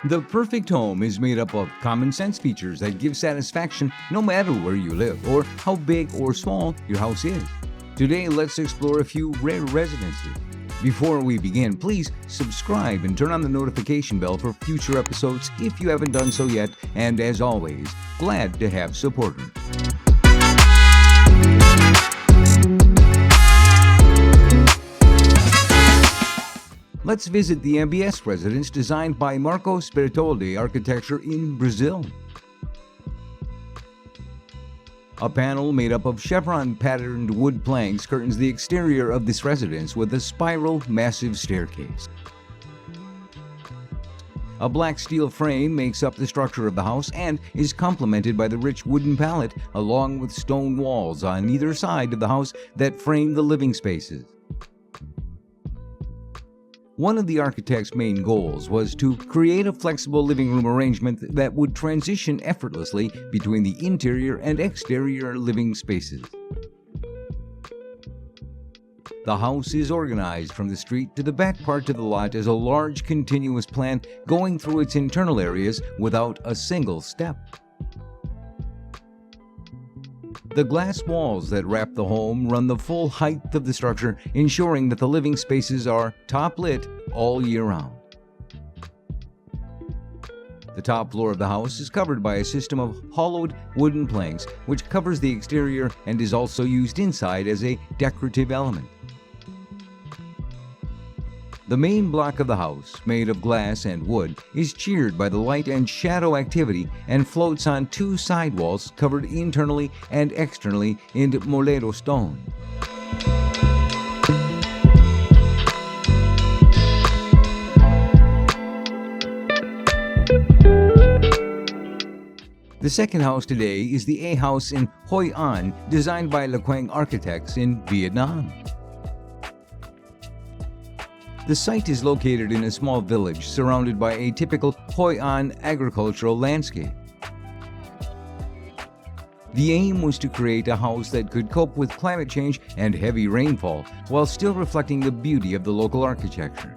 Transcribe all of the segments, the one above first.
The perfect home is made up of common sense features that give satisfaction no matter where you live or how big or small your house is. Today, let's explore a few rare residences. Before we begin, please subscribe and turn on the notification bell for future episodes if you haven't done so yet, and as always, glad to have supporters. Let's visit the MBS residence designed by Marcos Bertoldi Architecture in Brazil. A panel made up of chevron-patterned wood planks curtains the exterior of this residence with a spiral, massive staircase. A black steel frame makes up the structure of the house and is complemented by the rich wooden palette along with stone walls on either side of the house that frame the living spaces. One of the architect's main goals was to create a flexible living room arrangement that would transition effortlessly between the interior and exterior living spaces. The house is organized from the street to the back part of the lot as a large continuous plan going through its internal areas without a single step. The glass walls that wrap the home run the full height of the structure, ensuring that the living spaces are top-lit all year round. The top floor of the house is covered by a system of hollowed wooden planks, which covers the exterior and is also used inside as a decorative element. The main block of the house, made of glass and wood, is cheered by the light and shadow activity and floats on two side walls covered internally and externally in moledo stone. The second house today is the A house in Hoi An, designed by Lequang architects in Vietnam. The site is located in a small village surrounded by a typical Hoi An agricultural landscape. The aim was to create a house that could cope with climate change and heavy rainfall while still reflecting the beauty of the local architecture.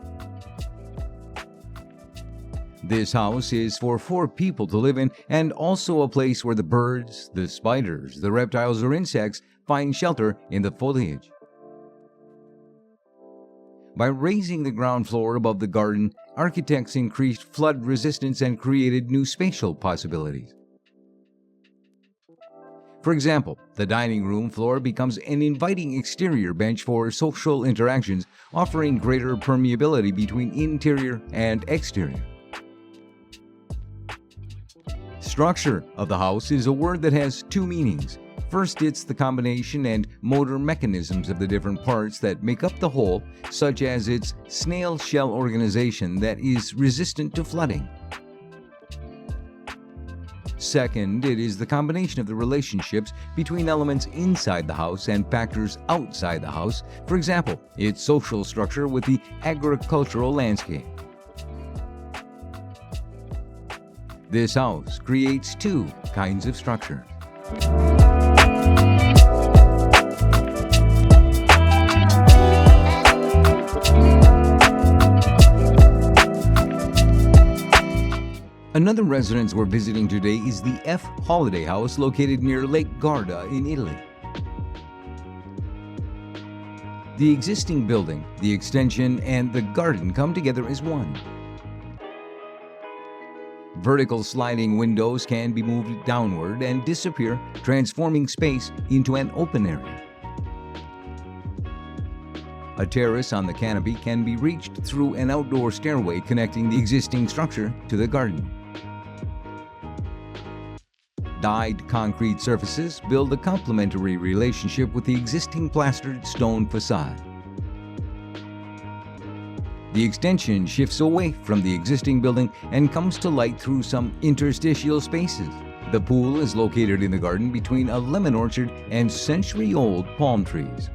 This house is for 4 people to live in and also a place where the birds, the spiders, the reptiles or insects find shelter in the foliage. By raising the ground floor above the garden, architects increased flood resistance and created new spatial possibilities. For example, the dining room floor becomes an inviting exterior bench for social interactions, offering greater permeability between interior and exterior. Structure of the house is a word that has 2 meanings. First, it's the combination and motor mechanisms of the different parts that make up the whole, such as its snail shell organization that is resistant to flooding. Second, it is the combination of the relationships between elements inside the house and factors outside the house, for example, its social structure with the agricultural landscape. This house creates 2 kinds of structure. Another residence we're visiting today is the F Holiday House located near Lake Garda in Italy. The existing building, the extension, and the garden come together as one. Vertical sliding windows can be moved downward and disappear, transforming space into an open area. A terrace on the canopy can be reached through an outdoor stairway connecting the existing structure to the garden. Dyed concrete surfaces build a complementary relationship with the existing plastered stone facade. The extension shifts away from the existing building and comes to light through some interstitial spaces. The pool is located in the garden between a lemon orchard and century-old palm trees.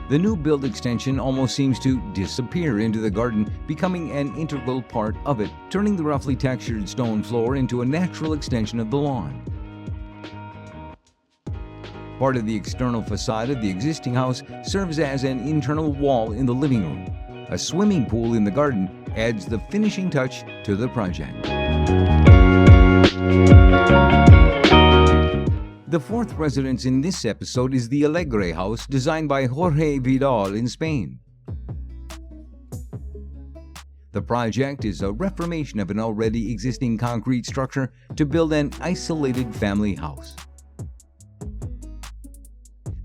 The new build extension almost seems to disappear into the garden, becoming an integral part of it, turning the roughly textured stone floor into a natural extension of the lawn. Part of the external facade of the existing house serves as an internal wall in the living room. A swimming pool in the garden adds the finishing touch to the project. The fourth residence in this episode is the Alegre house designed by Jorge Vidal in Spain. The project is a reformation of an already existing concrete structure to build an isolated family house.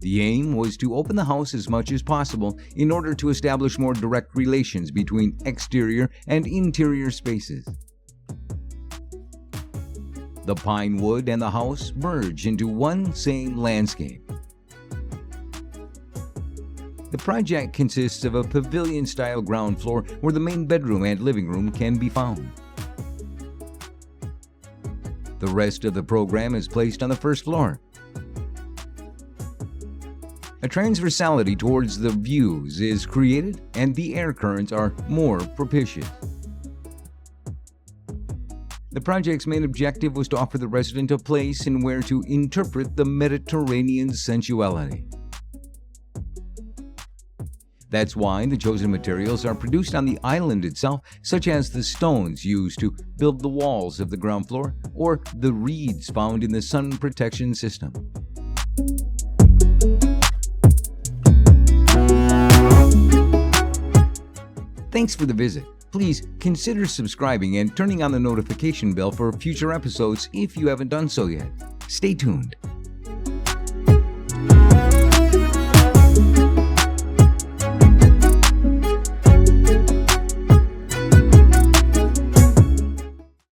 The aim was to open the house as much as possible in order to establish more direct relations between exterior and interior spaces. The pine wood and the house merge into one same landscape. The project consists of a pavilion-style ground floor where the main bedroom and living room can be found. The rest of the program is placed on the first floor. A transversality towards the views is created and the air currents are more propitious. The project's main objective was to offer the resident a place in where to interpret the Mediterranean sensuality. That's why the chosen materials are produced on the island itself, such as the stones used to build the walls of the ground floor or the reeds found in the sun protection system. Thanks for the visit. Please consider subscribing and turning on the notification bell for future episodes if you haven't done so yet. Stay tuned.